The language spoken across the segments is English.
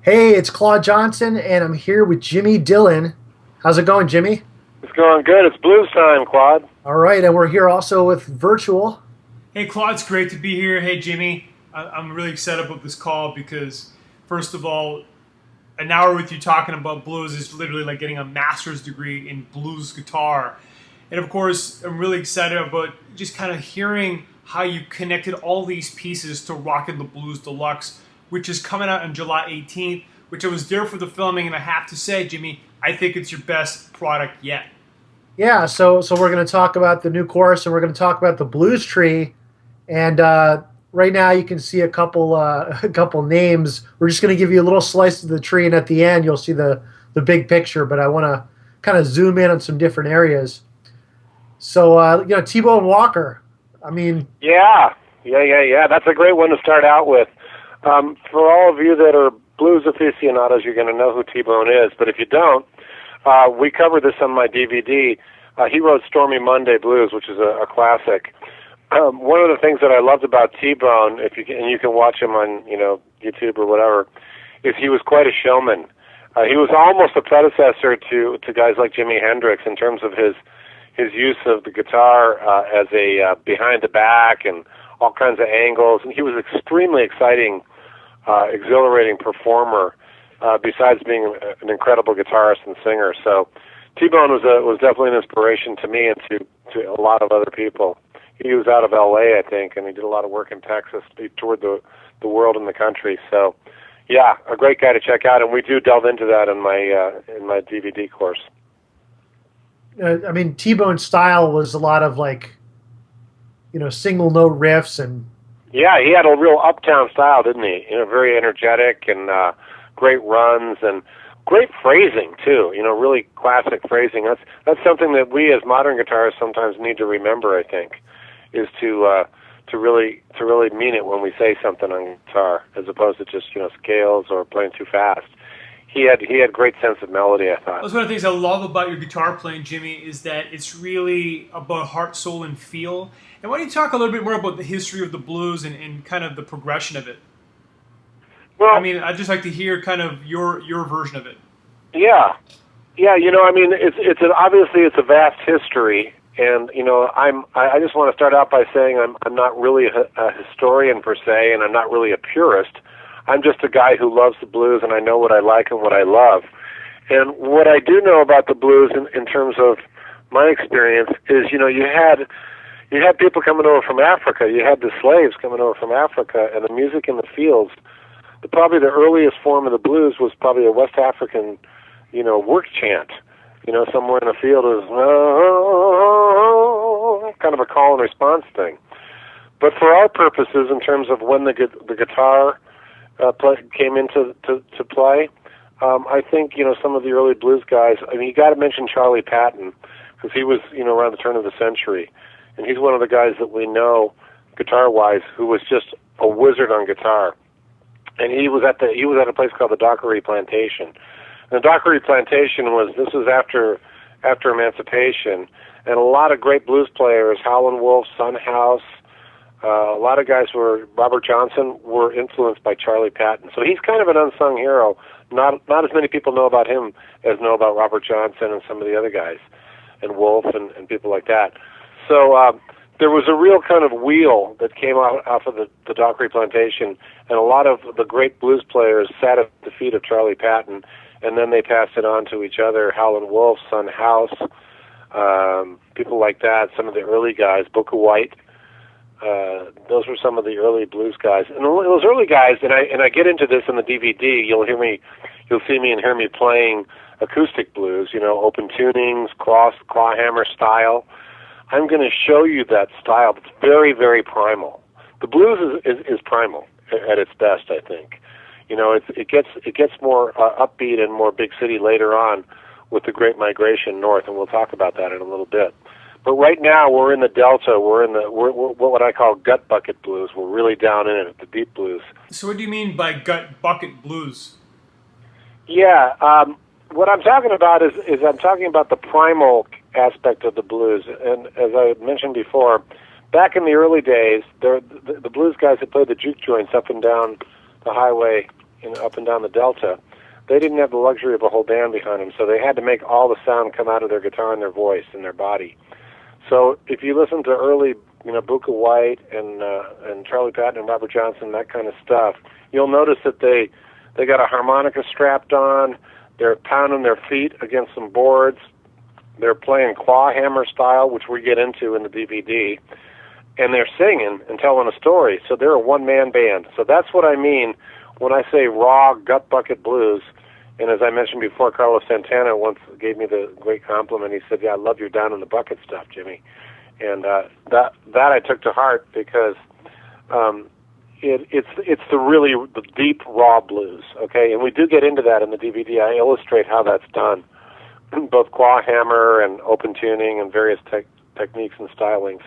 Hey, it's Claude Johnson, and I'm here with Jimmy Dillon. How's it going, Jimmy? It's going good. It's blues time, Claude. All right, and we're here also with Virtual. Hey, Claude, it's great to be here. Hey, Jimmy, I'm really excited about this call because, first of all, an hour with you talking about blues is literally like getting a master's degree in blues guitar. And of course, I'm really excited about just kind of hearing how you connected all these pieces to Rockin' the Blues Deluxe, which is coming out on July 18th, which I was there for the filming, and I have to say, Jimmy, I think it's your best product yet. Yeah, so we're going to talk about the new chorus, and we're going to talk about the Blues Tree. And right now, you can see a couple a couple names. We're just going to give you a little slice of the tree, and at the end, you'll see the big picture. But I want to kind of zoom in on some different areas. So T-Bone Walker. I mean, Yeah. That's a great one to start out with. For all of you that are blues aficionados, you're going to know who T-Bone is. But if you don't, we covered this on my DVD. He wrote Stormy Monday Blues, which is a classic. One of the things that I loved about T-Bone, if you can, and you can watch him on YouTube or whatever, is he was quite a showman. He was almost a predecessor to guys like Jimi Hendrix in terms of his use of the guitar as a behind the back and all kinds of angles, and he was extremely exciting, exhilarating performer. Besides being an incredible guitarist and singer, so T-Bone was definitely an inspiration to me and to a lot of other people. He was out of L.A., I think, and he did a lot of work in Texas. He toured the world and the country. So, yeah, a great guy to check out, and we do delve into that in my DVD course. I mean, T-Bone's style was a lot of single note riffs and Yeah, he had a real uptown style, didn't he? Very energetic and great runs and great phrasing too. Really classic phrasing. That's something that we as modern guitarists sometimes need to remember. I think is to really mean it when we say something on guitar, as opposed to just scales or playing too fast. He had great sense of melody, I thought. That's one of the things I love about your guitar playing, Jimmy, is that it's really about heart, soul, and feel. And why don't you talk a little bit more about the history of the blues and kind of the progression of it? I Well, mean, I'd just like to hear kind of your version of it. yeah, yeah. I mean, obviously it's a vast history, and I just want to start out by saying I'm not really a historian per se, and I'm not really a purist. I'm just a guy who loves the blues, and I know what I like and what I love. And what I do know about the blues in terms of my experience is, you had people coming over from Africa. You had the slaves coming over from Africa, and the music in the fields. Probably the earliest form of the blues was probably a West African, work chant. Somewhere in the field is kind of a call and response thing. But for our purposes, in terms of when the guitar came into to play, I think some of the early blues guys. I mean, you got to mention Charlie Patton because he was around the turn of the century, and he's one of the guys that we know guitar-wise who was just a wizard on guitar. And he was at a place called the Dockery Plantation. And the Dockery Plantation was after Emancipation, and a lot of great blues players, Howlin' Wolf, Son House, a lot of guys Robert Johnson were influenced by Charlie Patton. So he's kind of an unsung hero. Not as many people know about him as know about Robert Johnson and some of the other guys, and Wolf and people like that. So there was a real kind of wheel that came out off of the Dockery Plantation, and a lot of the great blues players sat at the feet of Charlie Patton, and then they passed it on to each other. Howlin' Wolf, Son House, people like that. Some of the early guys, Booker White. Those were some of the early blues guys, and those early guys. And I get into this in the DVD. You'll see me and hear me playing acoustic blues. Open tunings, clawhammer style. I'm going to show you that style. It's very, very primal. The blues is primal at its best, I think. It gets more upbeat and more big city later on with the Great Migration north, and we'll talk about that in a little bit. But right now we're in the Delta. We're what I call gut bucket blues. We're really down in it, the deep blues. So, what do you mean by gut bucket blues? Yeah, what I'm talking about is I'm talking about the primal aspect of the blues. And as I mentioned before, back in the early days, the blues guys that played the juke joints up and down the highway, up and down the Delta, they didn't have the luxury of a whole band behind them, so they had to make all the sound come out of their guitar and their voice and their body. So if you listen to early, Booka White and Charlie Patton and Robert Johnson, that kind of stuff, you'll notice that they got a harmonica strapped on, they're pounding their feet against some boards, they're playing claw hammer style, which we get into in the DVD, and they're singing and telling a story. So they're a one-man band. So that's what I mean when I say raw gut bucket blues. And as I mentioned before, Carlos Santana once gave me the great compliment. He said, "Yeah, I love your down in the bucket stuff, Jimmy." And that I took to heart because it's the deep raw blues. Okay, and we do get into that in the DVD. I illustrate how that's done, both claw hammer and open tuning and various techniques and stylings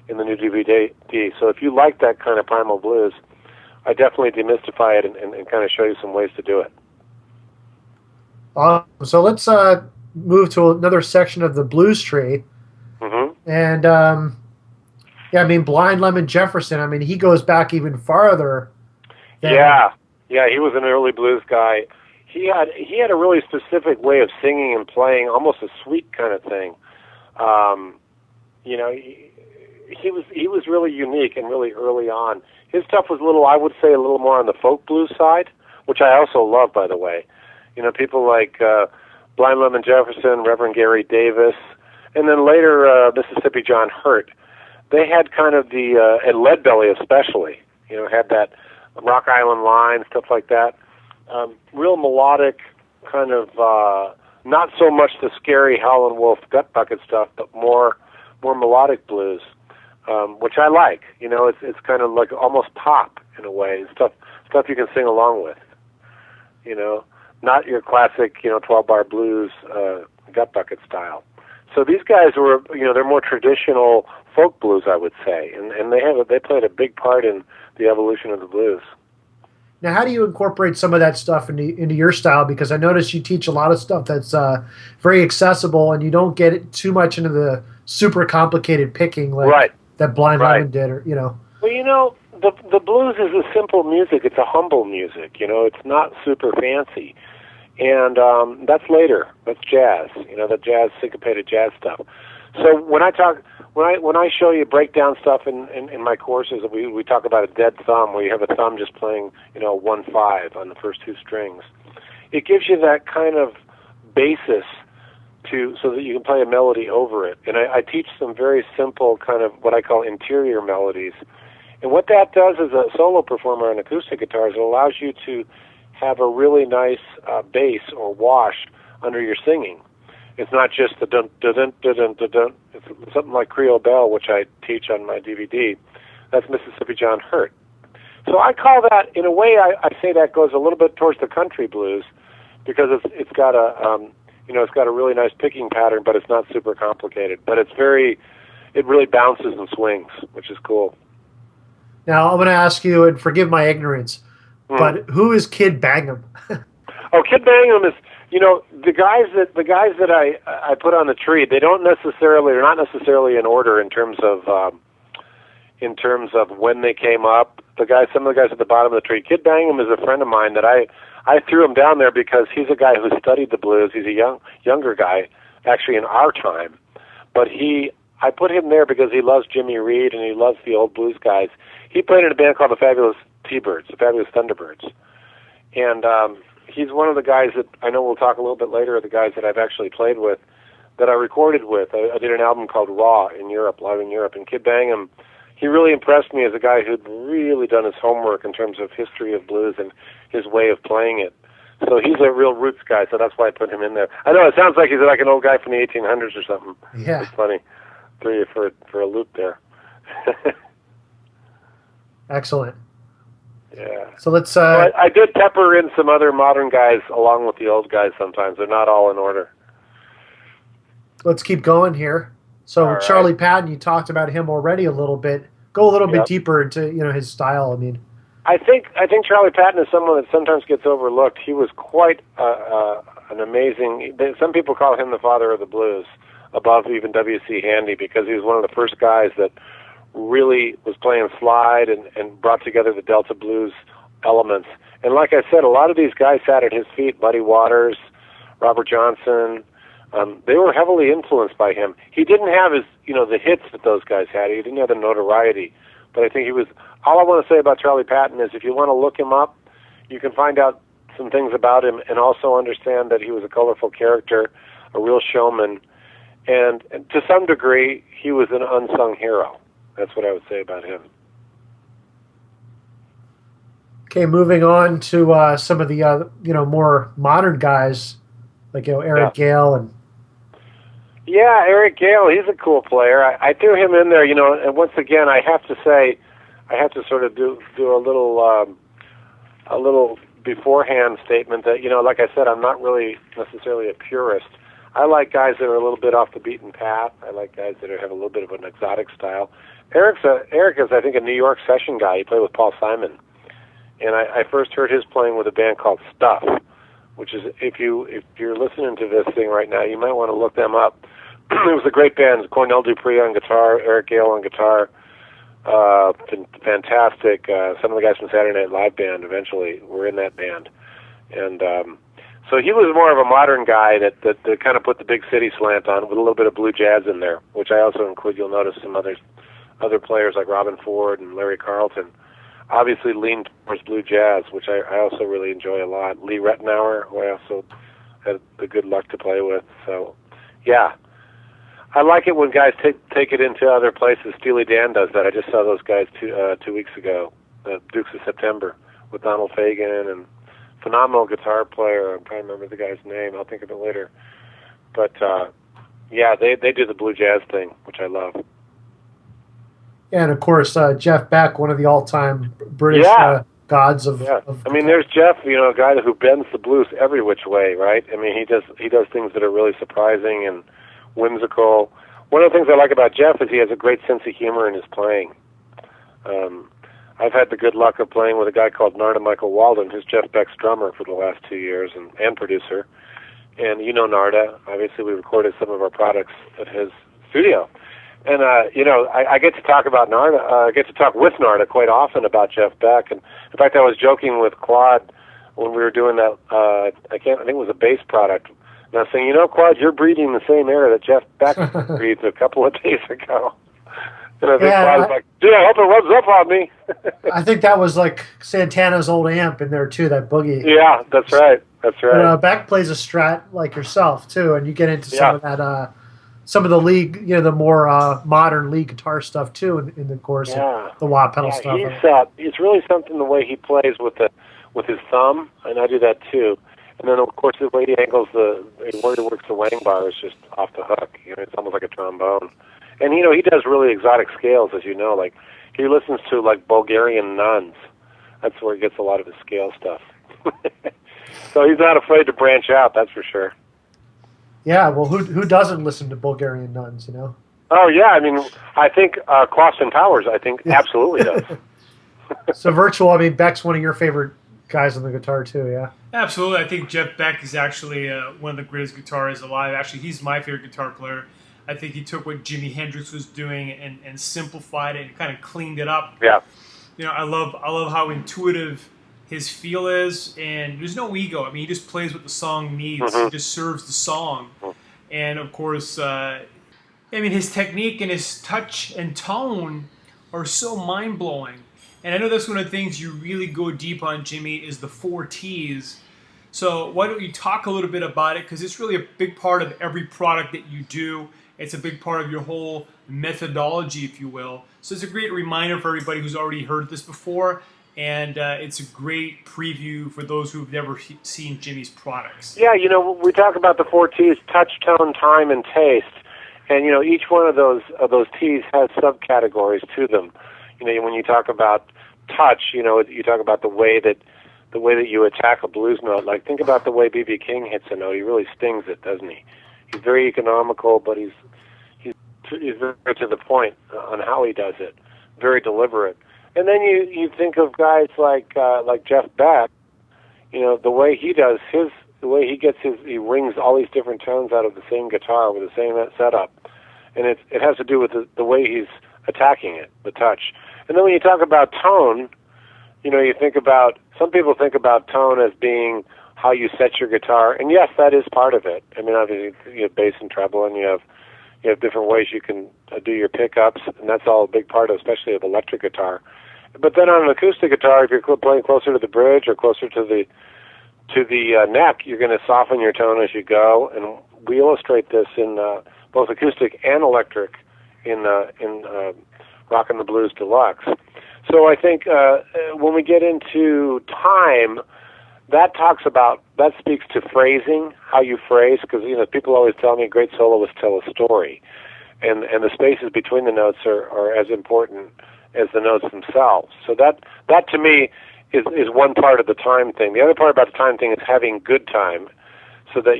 in the new DVD. So if you like that kind of primal blues, I definitely demystify it and kind of show you some ways to do it. So let's move to another section of the blues tree. Mm-hmm. And yeah, I mean, Blind Lemon Jefferson, I mean, he goes back even farther. Yeah, he was an early blues guy. He had a really specific way of singing and playing, almost a sweet kind of thing. He was really unique and really early on. His stuff was I would say a little more on the folk blues side, which I also love, by the way. People like Blind Lemon Jefferson, Reverend Gary Davis, and then later Mississippi John Hurt. They had kind of and Leadbelly especially, had that Rock Island Line, stuff like that. Real melodic, kind of not so much the scary Howlin' Wolf gut bucket stuff, but more melodic blues, which I like. It's kind of like almost pop in a way, stuff you can sing along with. Not your classic 12-bar blues gut bucket style. So these guys were they're more traditional folk blues, I would say, and they played a big part in the evolution of the blues. Now, how do you incorporate some of that stuff into your style? Because I notice you teach a lot of stuff that's very accessible, and you don't get it too much into the super complicated picking like that Blind Lemon did, or Well, the blues is a simple music. It's a humble music. It's not super fancy, and that's later. That's jazz. The jazz, syncopated jazz stuff. So when I show you breakdown stuff in my courses, we talk about a dead thumb, where you have a thumb just playing 1/5 on the first two strings. It gives you that kind of basis so that you can play a melody over it. And I teach some very simple kind of what I call interior melodies. And what that does as a solo performer on acoustic guitars, it allows you to have a really nice bass or wash under your singing. It's not just the dun dun dun dun dun dun. It's something like Creole Bell, which I teach on my DVD. That's Mississippi John Hurt. So I call that, in a way, I say that goes a little bit towards the country blues, because it's got a really nice picking pattern, but it's not super complicated. But it really bounces and swings, which is cool. Now I'm going to ask you, and forgive my ignorance, but who is Kid Bangham? Kid Bangham is, the guys that I put on the tree. They're not necessarily in order in terms of when they came up. Some of the guys at the bottom of the tree. Kid Bangham is a friend of mine that I threw him down there because he's a guy who studied the blues. He's a younger guy, actually in our time, but I put him there because he loves Jimmy Reed and he loves the old blues guys. He played in a band called the Fabulous T-Birds, the Fabulous Thunderbirds. And he's one of the guys that I know we'll talk a little bit later, the guys that I've actually played with, that I recorded with. I did an album called Raw in Europe, live in Europe. And Kid Bangham, he really impressed me as a guy who'd really done his homework in terms of history of blues and his way of playing it. So he's a real roots guy, so that's why I put him in there. I know it sounds like he's like an old guy from the 1800s or something. Yeah. It's funny. Threw you for a loop there. Excellent. Yeah. So let's. I did pepper in some other modern guys along with the old guys sometimes. They're not all in order. Let's keep going here. So Charlie Patton, you talked about him already a little bit. Go a little bit deeper into his style. I mean, I think Charlie Patton is someone that sometimes gets overlooked. He was quite an amazing. Some people call him the father of the blues, above even W.C. Handy, because he was one of the first guys that really was playing slide and brought together the Delta blues elements And like I said, a lot of these guys sat at his feet, Buddy Waters, Robert Johnson. They were heavily influenced by him. He didn't have the hits that those guys had. He didn't have the notoriety. But I think he was, all I want to say about Charlie Patton is if you want to look him up, you can find out some things about him and also understand that he was a colorful character, a real showman, and to some degree, he was an unsung hero. That's what I would say about him. Okay, moving on to some of the more modern guys like Eric Gale and. Yeah, Eric Gale, he's a cool player. I threw him in there, and once again, I have to say, I have to sort of do a little beforehand statement that, like I said, I'm not really necessarily a purist. I like guys that are a little bit off the beaten path. I like guys that have a little bit of an exotic style. Eric is, I think, a New York session guy. He played with Paul Simon. And I first heard his playing with a band called Stuff, which is, if you're listening to this thing right now, you might want to look them up. It was a great band. Cornell Dupree on guitar, Eric Gale on guitar. Fantastic. Some of the guys from Saturday Night Live band eventually were in that band. And so he was more of a modern guy that kind of put the big city slant on with a little bit of blue jazz in there, which I also include. You'll notice some other players like Robin Ford and Larry Carlton obviously leaned towards blue jazz, which I also really enjoy a lot. Lee Rettenauer, who I also had the good luck to play with. So, yeah. I like it when guys take it into other places. Steely Dan does that. I just saw those guys 2 weeks ago, the Dukes of September, with Donald Fagen, and phenomenal guitar player. I'm trying to remember the guy's name. I'll think of it later. But, yeah, they do the blue jazz thing, which I love. Yeah, and of course, Jeff Beck, one of the all-time British gods of. Yeah, I mean, there's Jeff, a guy who bends the blues every which way, right? I mean, he does things that are really surprising and whimsical. One of the things I like about Jeff is he has a great sense of humor in his playing. I've had the good luck of playing with a guy called Narda Michael Walden, who's Jeff Beck's drummer for the last 2 years and producer. And Narda, obviously we recorded some of our products at his studio. And, I get to talk about Narda, I get to talk with Narda quite often about Jeff Beck. And in fact, I was joking with Claude when we were doing that, I think it was a bass product. And I was saying, Claude, you're breathing the same air that Jeff Beck breathed a couple of days ago. And I think Claude's like, dude, I hope it rubs up on me. I think that was like Santana's old amp in there too, that boogie. Yeah, that's right. That's right. But, Beck plays a Strat like yourself too, and you get into some of that, some of the lead, the more modern lead guitar stuff too, in the course, the wah pedal stuff. It's really something the way he plays with his thumb, and I do that too. And then, of course, the way he angles the way he works the wang bar is just off the hook. It's almost like a trombone. And, he does really exotic scales, as you know. Like, he listens to, like, Bulgarian nuns. That's where he gets a lot of his scale stuff. So he's not afraid to branch out, that's for sure. Yeah, well, who doesn't listen to Bulgarian nuns, Oh, yeah. I mean, I think Clausen Powers, absolutely does. So, Virtual, Beck's one of your favorite guys on the guitar too, yeah? Absolutely. I think Jeff Beck is actually one of the greatest guitarists alive. Actually, he's my favorite guitar player. I think he took what Jimi Hendrix was doing and simplified it and kind of cleaned it up. Yeah. I love how intuitive his feel is, and there's no ego. He just plays what the song needs. Mm-hmm. He just serves the song. Mm-hmm. And, of course, his technique and his touch and tone are so mind-blowing. And I know that's one of the things you really go deep on, Jimmy, is the 4 T's. So why don't you talk a little bit about it? Because it's really a big part of every product that you do. It's a big part of your whole methodology, if you will. So it's a great reminder for everybody who's already heard this before. And it's a great preview for those who've never seen Jimmy's products. Yeah, we talk about the 4 T's, touch, tone, time, and taste. And, each one of those T's has subcategories to them. When you talk about touch, you talk about the way that you attack a blues note. Like, think about the way B.B. King hits a note. He really stings it, doesn't he? He's very economical, but he's very to the point on how he does it. Very deliberate. And then you think of guys like Jeff Beck. The way he does he rings all these different tones out of the same guitar with the same setup, and it has to do with the way he's attacking it, the touch. And then when you talk about tone, you think about some people think about tone as being how you set your guitar, and yes, that is part of it. I mean, obviously you have bass and treble, and you have different ways you can do your pickups, and that's all a big part of, especially of electric guitar. But then on an acoustic guitar, if you're playing closer to the bridge or closer to the neck, you're going to soften your tone as you go, and we illustrate this in both acoustic and electric in Rockin' the Blues Deluxe. So I think when we get into time, that speaks to phrasing, how you phrase, because people always tell me great soloists tell a story, and the spaces between the notes are as important as the notes themselves. So that to me is one part of the time thing. The other part about the time thing is having good time, so that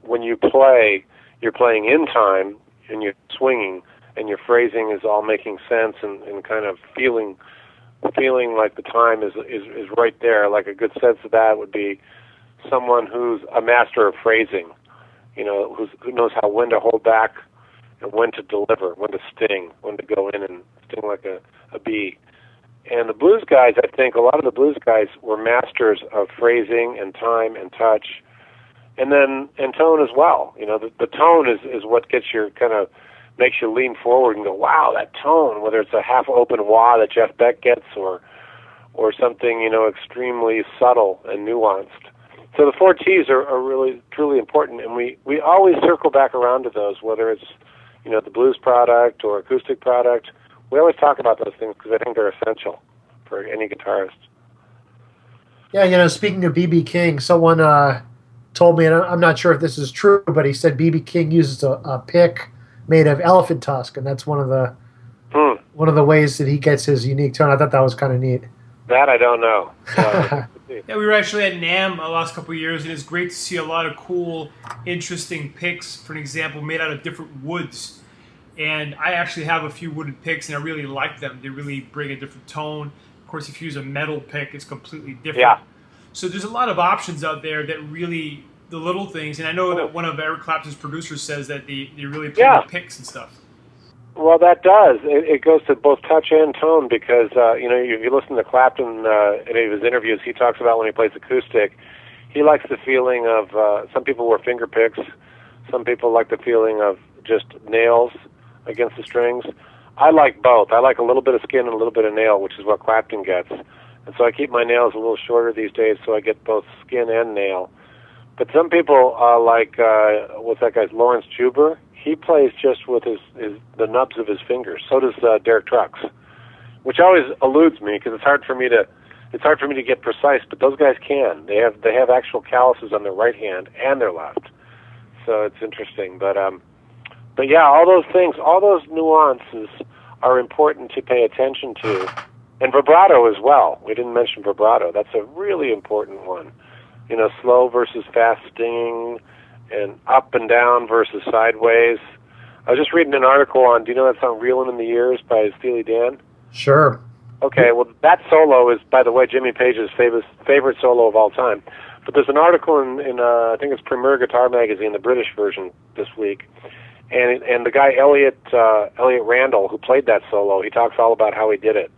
when you play, you're playing in time and you're swinging, and your phrasing is all making sense and kind of feeling like the time is right there. Like a good sense of that would be someone who's a master of phrasing, who knows when to hold back and when to deliver, when to sting, when to go in and sting like a bee. And the blues guys, I think a lot of the blues guys were masters of phrasing and time and touch, and tone as well. The tone is what gets your makes you lean forward and go, wow, that tone, whether it's a half-open wah that Jeff Beck gets or something, extremely subtle and nuanced. So the 4 T's are really, truly important, and we always circle back around to those, whether it's, the blues product or acoustic product. We always talk about those things because I think they're essential for any guitarist. Yeah, speaking of B.B. King, someone told me, and I'm not sure if this is true, but he said B.B. King uses a pick made of elephant tusk, and that's one of the ways that he gets his unique tone. I thought that was kind of neat. That I don't know. Yeah, we were actually at NAMM the last couple of years, and it's great to see a lot of cool, interesting picks, for an example, made out of different woods. And I actually have a few wooden picks, and I really like them. They really bring a different tone. Of course, if you use a metal pick, it's completely different. Yeah. So there's a lot of options out there that really, the little things, and I know that one of Eric Clapton's producers says that they really play with picks and stuff. Well, that does. It goes to both touch and tone because, if you listen to Clapton in any of his interviews, he talks about when he plays acoustic, he likes the feeling of, some people wear finger picks, some people like the feeling of just nails against the strings. I like both. I like a little bit of skin and a little bit of nail, which is what Clapton gets. And so I keep my nails a little shorter these days so I get both skin and nail. But some people like, what's that guy's, Lawrence Juber? He plays just with the nubs of his fingers. So does Derek Trucks, which always eludes me because it's hard for me to get precise. But those guys can. They have actual calluses on their right hand and their left. So it's interesting. But yeah, all those things, all those nuances are important to pay attention to, and vibrato as well. We didn't mention vibrato. That's a really important one. Slow versus fast stinging, and up and down versus sideways. I was just reading an article on, do you know that song Reelin' in the Years by Steely Dan? Sure. Okay, well, that solo is, by the way, Jimmy Page's favorite solo of all time. But there's an article in I think it's Premier Guitar Magazine, the British version, this week. And the guy, Elliot Randall, who played that solo, he talks all about how he did it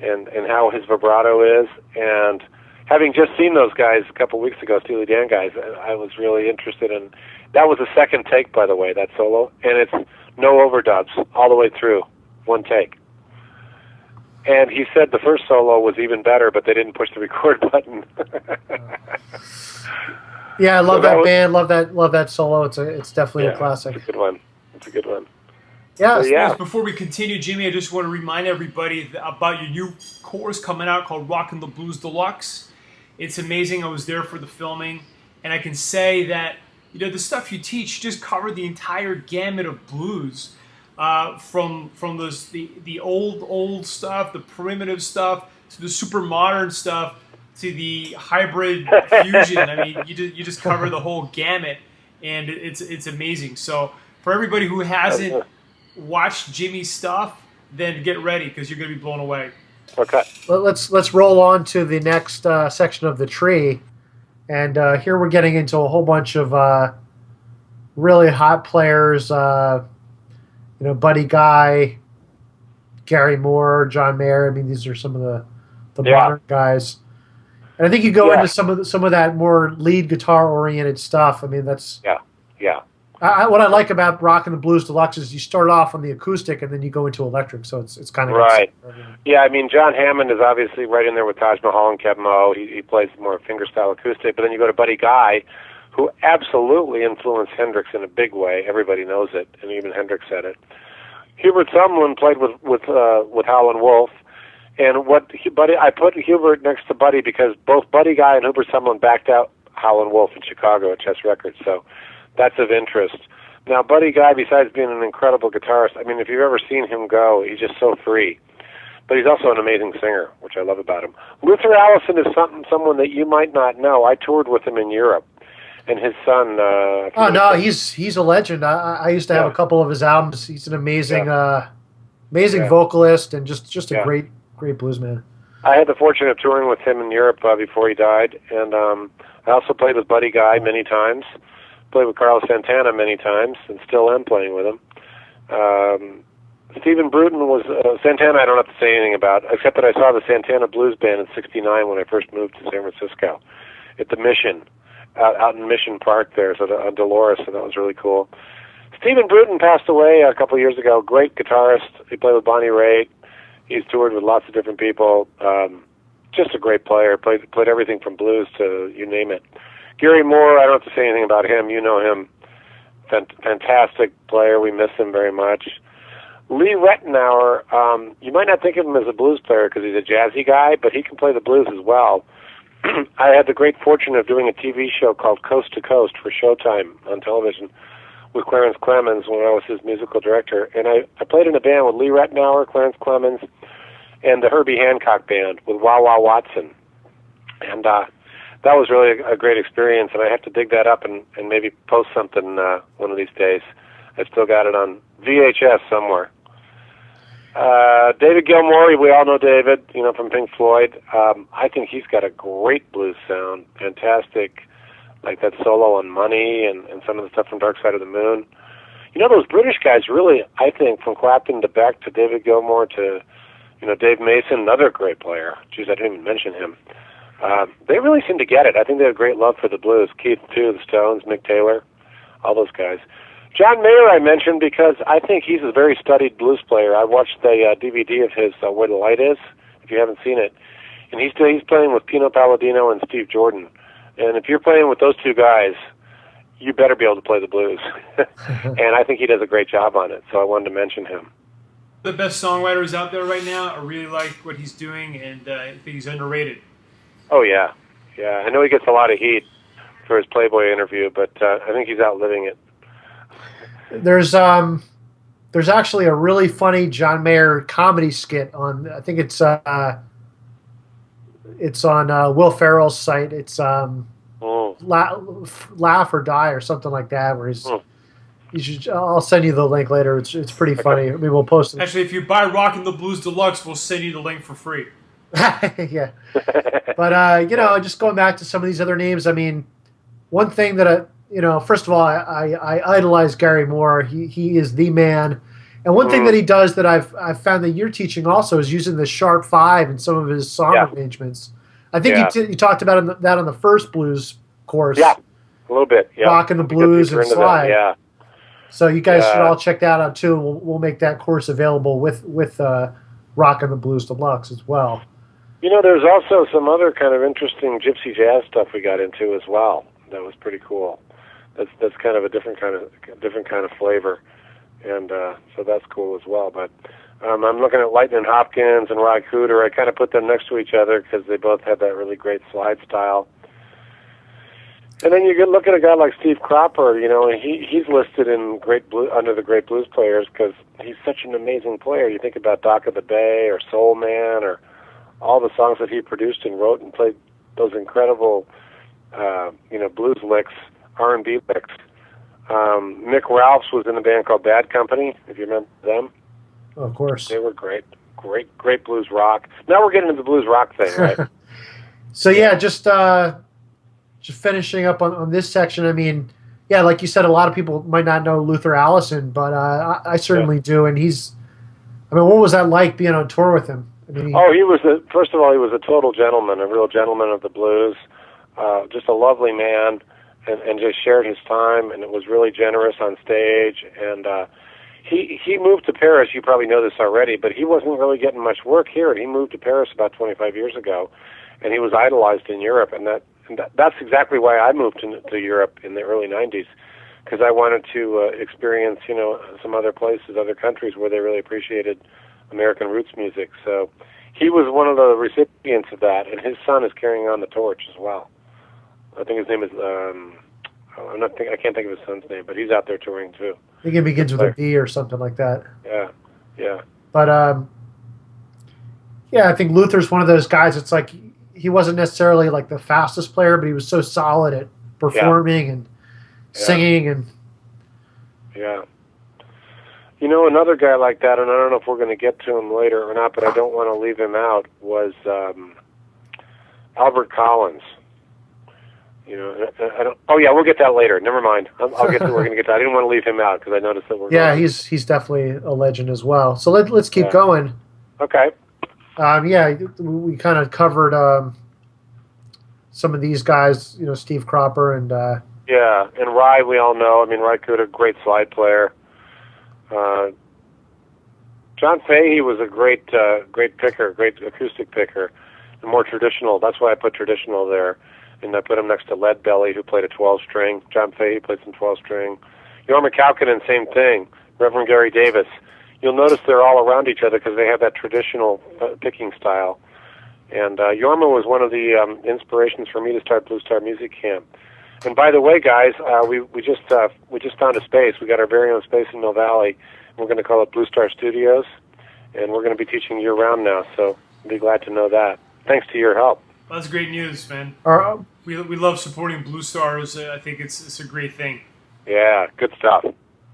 and how his vibrato is. And having just seen those guys a couple weeks ago, Steely Dan guys, I was really interested in. That was a second take, by the way, that solo, and it's no overdubs all the way through, one take. And he said the first solo was even better, but they didn't push the record button. Yeah, I love that band. Love that solo. It's definitely a classic. It's a good one. It's a good one. Yeah. So, yeah. Before we continue, Jimmy, I just want to remind everybody about your new course coming out called Rockin' the Blues Deluxe. It's amazing. I was there for the filming, and I can say that the stuff you teach just covered the entire gamut of blues, from the old stuff, the primitive stuff, to the super modern stuff, to the hybrid fusion. I mean, you just cover the whole gamut, and it's amazing. So for everybody who hasn't watched Jimmy's stuff, then get ready because you're going to be blown away. Okay. Let's roll on to the next section of the tree, and here we're getting into a whole bunch of really hot players. Buddy Guy, Gary Moore, John Mayer. I mean, these are some of the modern guys. And I think you go Yeah. into some of that more lead guitar oriented stuff. I mean, that's Yeah. what I like about Rockin' the Blues Deluxe is you start off on the acoustic and then you go into electric, so it's kind of Right. Yeah, I mean, John Hammond is obviously right in there with Taj Mahal and Keb Mo. He plays more fingerstyle acoustic, but then you go to Buddy Guy, who absolutely influenced Hendrix in a big way. Everybody knows it, and even Hendrix said it. Hubert Sumlin played with Howlin' Wolf, and I put Hubert next to Buddy because both Buddy Guy and Hubert Sumlin backed out Howlin' Wolf in Chicago at Chess Records, so that's of interest. Now, Buddy Guy, besides being an incredible guitarist, I mean, if you've ever seen him go, he's just so free. But he's also an amazing singer, which I love about him. Luther Allison is someone that you might not know. I toured with him in Europe, and his son. Oh no, he's a legend. I used to have a couple of his albums. He's an amazing vocalist and just a great blues man. I had the fortune of touring with him in Europe before he died, and I also played with Buddy Guy many times. Played with Carlos Santana many times, and still am playing with him. Stephen Bruton was Santana. I don't have to say anything about, except that I saw the Santana Blues Band in '69 when I first moved to San Francisco, at the Mission, out in Mission Park there, so on Dolores, and that was really cool. Stephen Bruton passed away a couple of years ago. Great guitarist. He played with Bonnie Raitt. He's toured with lots of different people. Just a great player. Played everything from blues to you name it. Gary Moore, I don't have to say anything about him. You know him. Fantastic player. We miss him very much. Lee Rettenauer, you might not think of him as a blues player because he's a jazzy guy, but he can play the blues as well. I had the great fortune of doing a TV show called Coast to Coast for Showtime on television with Clarence Clemens when I was his musical director. And I played in a band with Lee Rettenauer, Clarence Clemens, and the Herbie Hancock Band with Wah Wah Watson. And that was really a great experience, and I have to dig that up and maybe post something one of these days. I've still got it on VHS somewhere. David Gilmour, we all know David, from Pink Floyd. I think he's got a great blues sound, fantastic, like that solo on Money and some of the stuff from Dark Side of the Moon. Those British guys really, I think, from Clapton to Beck to David Gilmour to, Dave Mason, another great player. Geez, I didn't even mention him. They really seem to get it. I think they have great love for the blues. Keith, too, the Stones, Mick Taylor, all those guys. John Mayer I mentioned because I think he's a very studied blues player. I watched the DVD of his Where the Light Is, if you haven't seen it. And he's playing with Pino Palladino and Steve Jordan. And if you're playing with those two guys, you better be able to play the blues. And I think he does a great job on it, so I wanted to mention him. The best songwriters out there right now. I really like what he's doing, and I think he's underrated. Oh, yeah. Yeah, I know he gets a lot of heat for his Playboy interview, but I think he's outliving it. There's actually a really funny John Mayer comedy skit on, I think it's on Will Ferrell's site. It's Laugh or Die or something like that, where I'll send you the link later. It's pretty funny. I mean, we'll post it. Actually, if you buy Rockin' the Blues Deluxe, we'll send you the link for free. Yeah. But, just going back to some of these other names, I mean, one thing that first of all, I idolize Gary Moore. He is the man. And one thing that he does that I've found that you're teaching also is using the sharp five in some of his song arrangements. I think you talked about that on the first blues course. Yeah, a little bit. Yeah. Rockin' the Blues and Slide. Yeah. So you guys should all check that out too. We'll make that course available with Rockin' the Blues Deluxe as well. There's also some other kind of interesting gypsy jazz stuff we got into as well. That was pretty cool. That's kind of a different kind of flavor, and so that's cool as well. But I'm looking at Lightnin' Hopkins and Rod Cooder. I kind of put them next to each other because they both have that really great slide style. And then you could look at a guy like Steve Cropper. He's listed in under the great blues players because he's such an amazing player. You think about Dock of the Bay or Soul Man or all the songs that he produced and wrote and played those incredible, blues licks, R&B licks. Mick Ralphs was in a band called Bad Company, if you remember them. Oh, of course. They were great blues rock. Now we're getting into the blues rock thing, right? So, yeah, just finishing up on this section, I mean, yeah, like you said, a lot of people might not know Luther Allison, but I certainly do. And what was that like being on tour with him? I Oh, he was first of all, he was a total gentleman, a real gentleman of the blues, just a lovely man, and just shared his time, and it was really generous on stage. And he moved to Paris. You probably know this already, but he wasn't really getting much work here. He moved to Paris about 25 years ago, and he was idolized in Europe, and that's exactly why I moved to Europe in the early 90s, because I wanted to experience, some other places, other countries where they really appreciated American roots music. So he was one of the recipients of that, and his son is carrying on the torch as well. I think his name is I can't think of his son's name, but he's out there touring too. I think it begins with a B or something like that. Yeah. But yeah, I think Luther's one of those guys. It's like he wasn't necessarily like the fastest player, but he was so solid at performing and singing and. Yeah. Another guy like that, and I don't know if we're going to get to him later or not, but I don't want to leave him out, was Albert Collins. We'll get that later. Never mind. I'll get to we're going to get to. I didn't want to leave him out because I noticed that we're. Yeah, he's definitely a legend as well. So let's keep going. Okay. We kind of covered some of these guys. Steve Cropper and. And Ry, we all know. I mean, Ry Cooder, great slide player. John Fahey was a great picker, great acoustic picker, and more traditional. That's why I put traditional there. And I put him next to Lead Belly, who played a 12-string. John Fahey played some 12-string. Jorma Kaukonen, same thing. Reverend Gary Davis. You'll notice they're all around each other because they have that traditional picking style. And Jorma was one of the inspirations for me to start Blue Star Music Camp. And by the way, guys, we just found a space. We got our very own space in Mill Valley. We're going to call it Blue Star Studios, and we're going to be teaching year-round now. So I'll be glad to know that. Thanks to your help. Well, that's great news, man. We love supporting Blue Stars. I think it's a great thing. Yeah, good stuff.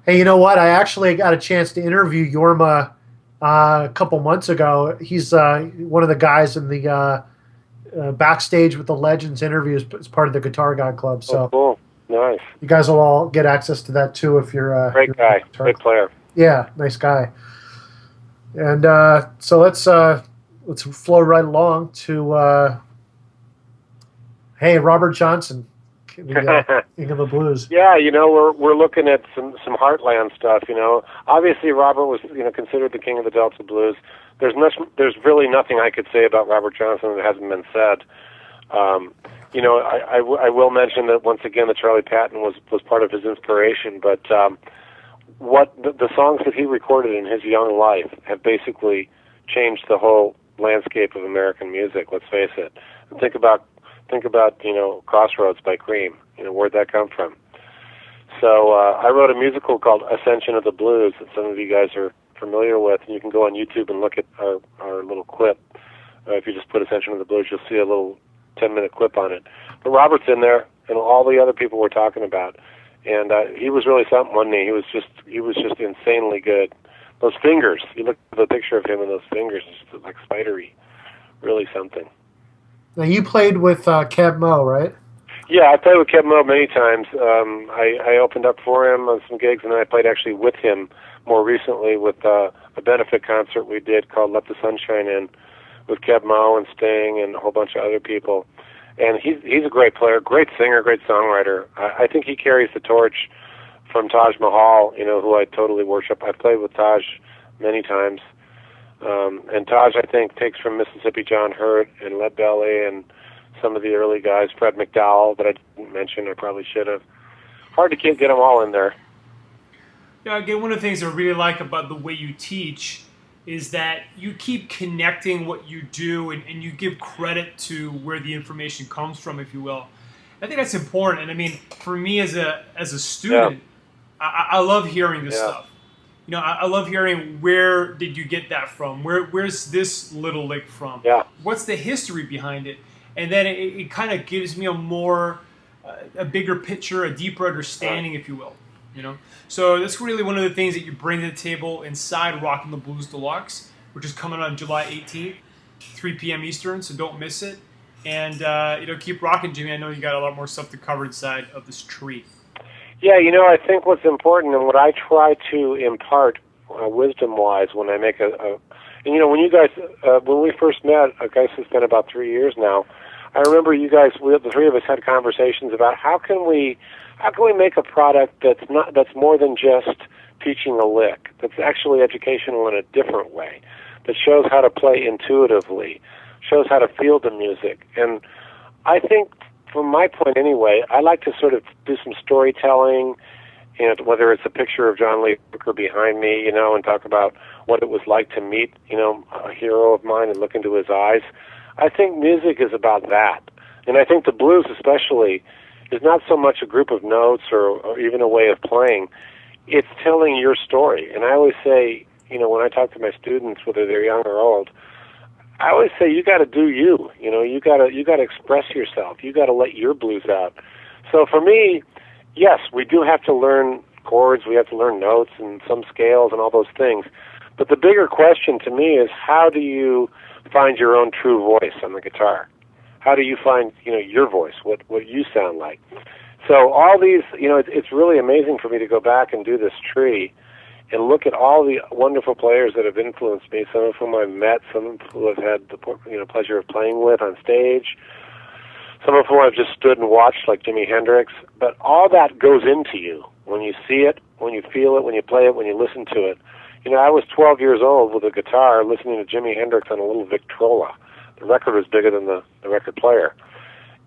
Hey, you know what? I actually got a chance to interview Jorma a couple months ago. He's one of the guys in the backstage with the Legends interviews as part of the Guitar God Club. So cool. Nice. You guys will all get access to that too if you're great guy, great player. Yeah, nice guy. And so let's flow right along to Robert Johnson, the King of the Blues. Yeah, we're looking at some Heartland stuff. Obviously Robert was considered the King of the Delta Blues. There's really nothing I could say about Robert Johnson that hasn't been said. I will mention that once again that Charlie Patton was part of his inspiration, but what the songs that he recorded in his young life have basically changed the whole landscape of American music. Let's face it. And think about Crossroads by Cream. Where'd that come from? So I wrote a musical called Ascension of the Blues that some of you guys are familiar with, and you can go on YouTube and look at our little clip. If you just put Ascension of the Blues, you'll see a little 10-minute clip on it. But Robert's in there, and all the other people we're talking about, and he was really something, wasn't he? He was just insanely good. Those fingers, you look at the picture of him and those fingers, it's just like spidery, really something. Now you played with Keb Mo, right? Yeah, I played with Keb Mo many times. I opened up for him on some gigs, and then I played actually with him more recently with a benefit concert we did called Let the Sunshine In with Keb Mo and Sting and a whole bunch of other people. And he's a great player, great singer, great songwriter. I think he carries the torch from Taj Mahal, who I totally worship. I've played with Taj many times. And Taj, I think, takes from Mississippi John Hurt and Lead Belly and some of the early guys, Fred McDowell, that I didn't mention. I probably should have. Hard to get them all in there. Yeah, again, one of the things I really like about the way you teach is that you keep connecting what you do and you give credit to where the information comes from, if you will. I think that's important. And I mean, for me as a student, I love hearing this stuff. I love hearing where did you get that from? Where's this little lick from? Yeah. What's the history behind it? And then it kind of gives me a bigger picture, a deeper understanding, if you will. So that's really one of the things that you bring to the table inside Rockin' the Blues Deluxe, which is coming on July 18th, 3 p.m. Eastern, so don't miss it. And keep rocking, Jimmy. I know you got a lot more stuff to cover inside of this tree. Yeah, I think what's important and what I try to impart wisdom-wise when I make And when you guys, when we first met, I guess it's been about 3 years now. I remember you guys, the three of us had conversations about how can we make a product that's more than just teaching a lick, that's actually educational in a different way, that shows how to play intuitively, shows how to feel the music. And I think, from my point anyway, I like to sort of do some storytelling, whether it's a picture of John Lee Hooker behind me, and talk about what it was like to meet, a hero of mine and look into his eyes. I think music is about that. And I think the blues especially is not so much a group of notes or even a way of playing. It's telling your story. And I always say, when I talk to my students, whether they're young or old, I always say you got to do you. You got to express yourself. You got to let your blues out. So for me, yes, we do have to learn chords, we have to learn notes and some scales and all those things. But the bigger question to me is, how do you find your own true voice on the guitar? How do you find, your voice, what you sound like? So all these, it's really amazing for me to go back and do this tree and look at all the wonderful players that have influenced me, some of whom I've met, some of whom I've had the pleasure of playing with on stage, some of whom I've just stood and watched, like Jimi Hendrix. But all that goes into you when you see it, when you feel it, when you play it, when you listen to it. I was 12 years old with a guitar listening to Jimi Hendrix on a little Victrola. The record was bigger than the record player.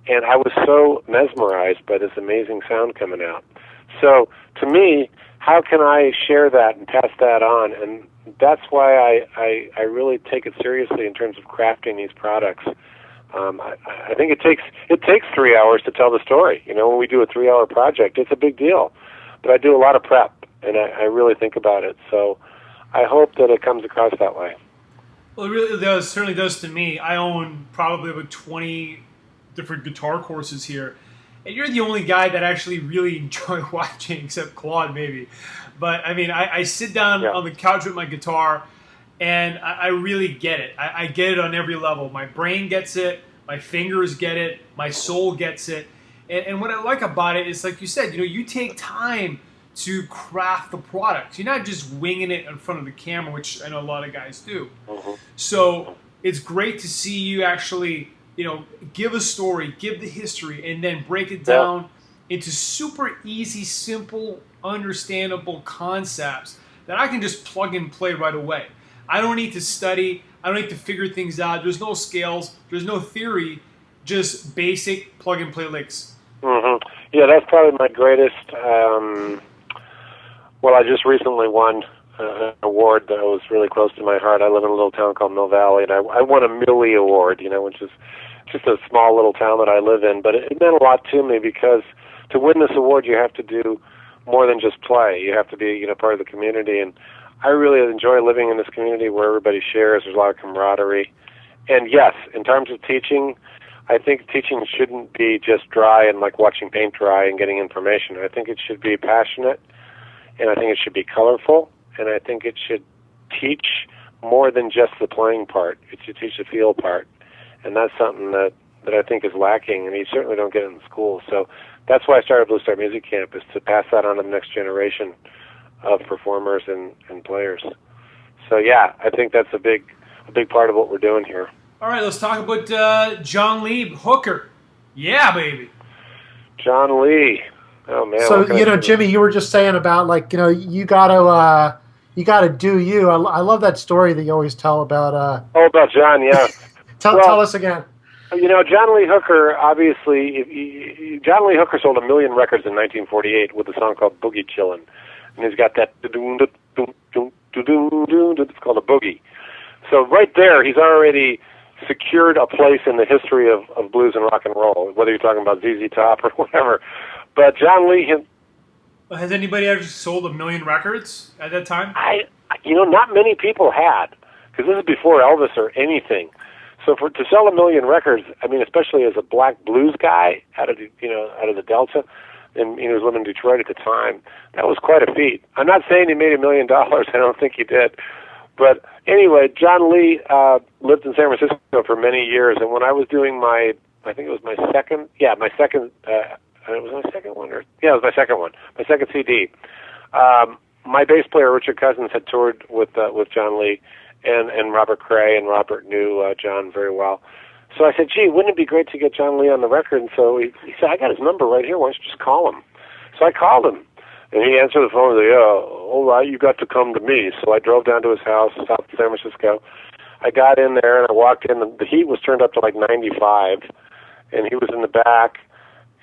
And I was so mesmerized by this amazing sound coming out. So, to me, how can I share that and pass that on? And that's why I really take it seriously in terms of crafting these products. I think it takes 3 hours to tell the story. When we do a 3-hour project, it's a big deal. But I do a lot of prep, and I really think about it. So I hope that it comes across that way. Well, it really does. Certainly does to me. I own probably about 20 different guitar courses here, and you're the only guy that actually really enjoy watching, except Claude maybe. But I mean, I sit down on the couch with my guitar, and I really get it. I get it on every level. My brain gets it, my fingers get it, my soul gets it. And what I like about it is, like you said, you take time to craft the product. You're not just winging it in front of the camera, which I know a lot of guys do. Mm-hmm. So it's great to see you actually, give a story, give the history, and then break it down into super easy, simple, understandable concepts that I can just plug and play right away. I don't need to study. I don't need to figure things out. There's no scales. There's no theory. Just basic plug and play licks. Mm-hmm. Yeah, that's probably my greatest. Well, I just recently won an award that was really close to my heart. I live in a little town called Mill Valley, and I won a Millie Award, which is just a small little town that I live in. But it meant a lot to me because to win this award, you have to do more than just play. You have to be, part of the community. And I really enjoy living in this community where everybody shares. There's a lot of camaraderie. And yes, in terms of teaching, I think teaching shouldn't be just dry and like watching paint dry and getting information. I think it should be passionate, and I think it should be colorful, and I think it should teach more than just the playing part. It should teach the feel part, and that's something that I think is lacking, and you certainly don't get it in school. So that's why I started Blue Star Music Camp, is to pass that on to the next generation of performers and players. So yeah, I think that's a big part of what we're doing here. All right, let's talk about John Lee Hooker. Yeah, baby. John Lee. Oh man. So Jimmy, you were just saying about you gotta do you. I love that story that you always tell about. About John, yeah. Tell us again. John Lee Hooker, obviously, John Lee Hooker sold 1 million records in 1948 with a song called Boogie Chillin', and he's got that it's called a boogie. So right there, he's already secured a place in the history of blues and rock and roll, whether you're talking about ZZ Top or whatever. But John Lee, has anybody ever sold 1 million records at that time? Not many people had, because this is before Elvis or anything. So to sell 1 million records, I mean, especially as a black blues guy out of the Delta, and he was living in Detroit at the time, that was quite a feat. I'm not saying he made $1 million. I don't think he did. But anyway, John Lee lived in San Francisco for many years, and when I was doing my second CD. My bass player Richard Cousins had toured with John Lee, and Robert Cray, and Robert knew John very well. So I said, gee, wouldn't it be great to get John Lee on the record? And so he said, I got his number right here. Why don't you just call him? So I called him, and he answered the phone and said, yeah, all right, you got to come to me. So I drove down to his house in South San Francisco. I got in there, and I walked in. The heat was turned up to like 95, and he was in the back.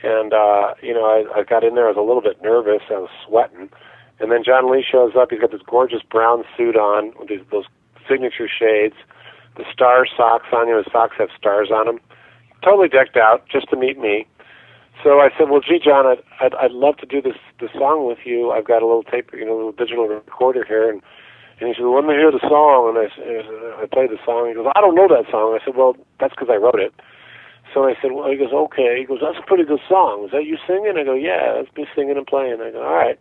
And, I got in there. I was a little bit nervous. I was sweating. And then John Lee shows up. He's got this gorgeous brown suit on with those signature shades, the star socks on him. His socks have stars on them. Totally decked out just to meet me. So I said, well, gee, John, I'd love to do this song with you. I've got a little tape, a little digital recorder here. And he said, well, let me hear the song. And I played the song. He goes, I don't know that song. I said, well, that's because I wrote it. So I said, well, he goes, okay. He goes, that's a pretty good song. Is that you singing? I go, yeah, that's me singing and playing. I go, all right.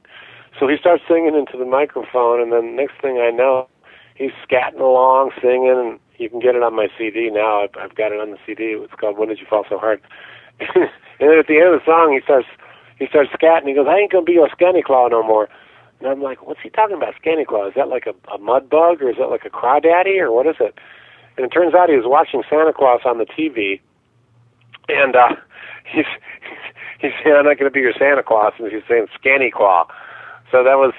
So he starts singing into the microphone, and then next thing I know, he's scatting along, singing, and you can get it on my CD now. I've got it on the CD. It's called When Did You Fall So Hard? And then at the end of the song, he starts scatting. He goes, I ain't going to be your scanny claw no more. And I'm like, what's he talking about, scanny claw? Is that like a mud bug, or is that like a crawdaddy, or what is it? And it turns out he was watching Santa Claus on the TV, and he's saying, I'm not going to be your Santa Claus, and he's saying scanny claw. So that was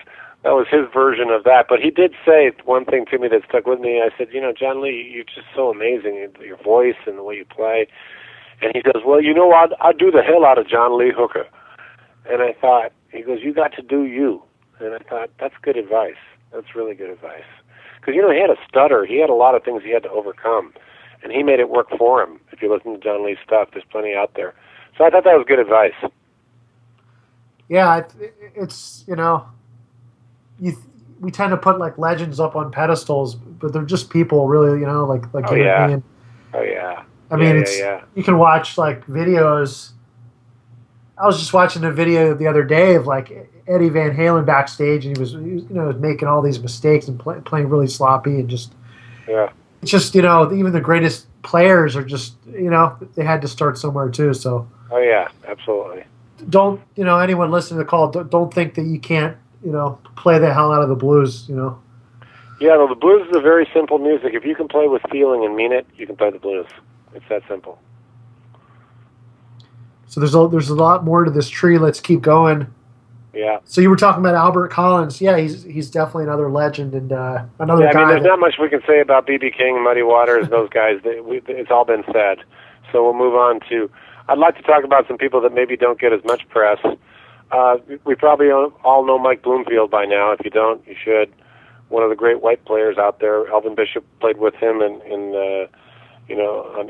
his version of that. But he did say one thing to me that stuck with me. I said, John Lee, you're just so amazing, your voice and the way you play. And he goes, well, I'll do the hell out of John Lee Hooker. And I thought, he goes, you got to do you. And I thought, that's good advice. That's really good advice. Because, he had a stutter. He had a lot of things he had to overcome. And he made it work for him. If you listen to John Lee's stuff, there's plenty out there. So I thought that was good advice. Yeah, it's we tend to put like legends up on pedestals, but they're just people, really. Like oh you yeah, and me. And, oh yeah. I mean, you can watch like videos. I was just watching a video the other day of like Eddie Van Halen backstage, and he was making all these mistakes and playing really sloppy, and just it's just even the greatest players are just they had to start somewhere too. So oh yeah, absolutely. Don't anyone listening to the call, don't think that you can't play the hell out of the blues. Yeah, well, the blues is a very simple music. If you can play with feeling and mean it, you can play the blues. It's that simple. So there's a lot more to this tree. Let's keep going. Yeah. So you were talking about Albert Collins. Yeah, he's definitely another legend and another guy. I mean, there's not much we can say about B.B. King, Muddy Waters, those guys. It's all been said. So we'll move on to. I'd like to talk about some people that maybe don't get as much press. We probably all know Mike Bloomfield by now. If you don't, you should. One of the great white players out there. Elvin Bishop played with him on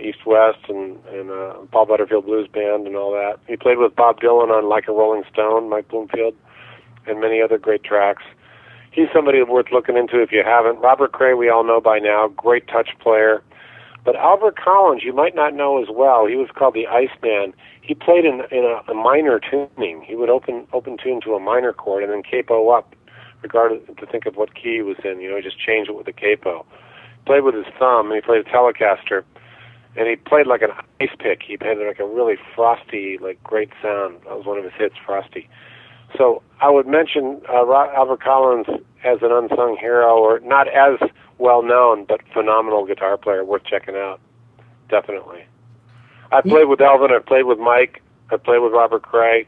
East West and Paul Butterfield Blues Band and all that. He played with Bob Dylan on Like a Rolling Stone, Mike Bloomfield, and many other great tracks. He's somebody worth looking into if you haven't. Robert Cray, we all know by now, great touch player. But Albert Collins, you might not know as well. He was called the Iceman. He played in a minor tuning. He would open tune to a minor chord and then capo up, regardless to think of what key he was in. He just changed it with a capo. Played with his thumb, and he played a Telecaster, and he played like an ice pick. He had like a really frosty, like great sound. That was one of his hits, Frosty. So I would mention Albert Collins as an unsung hero, or not as well known, but phenomenal guitar player, worth checking out. Definitely. I've played with Elvin. I've played with Mike. I've played with Robert Cray.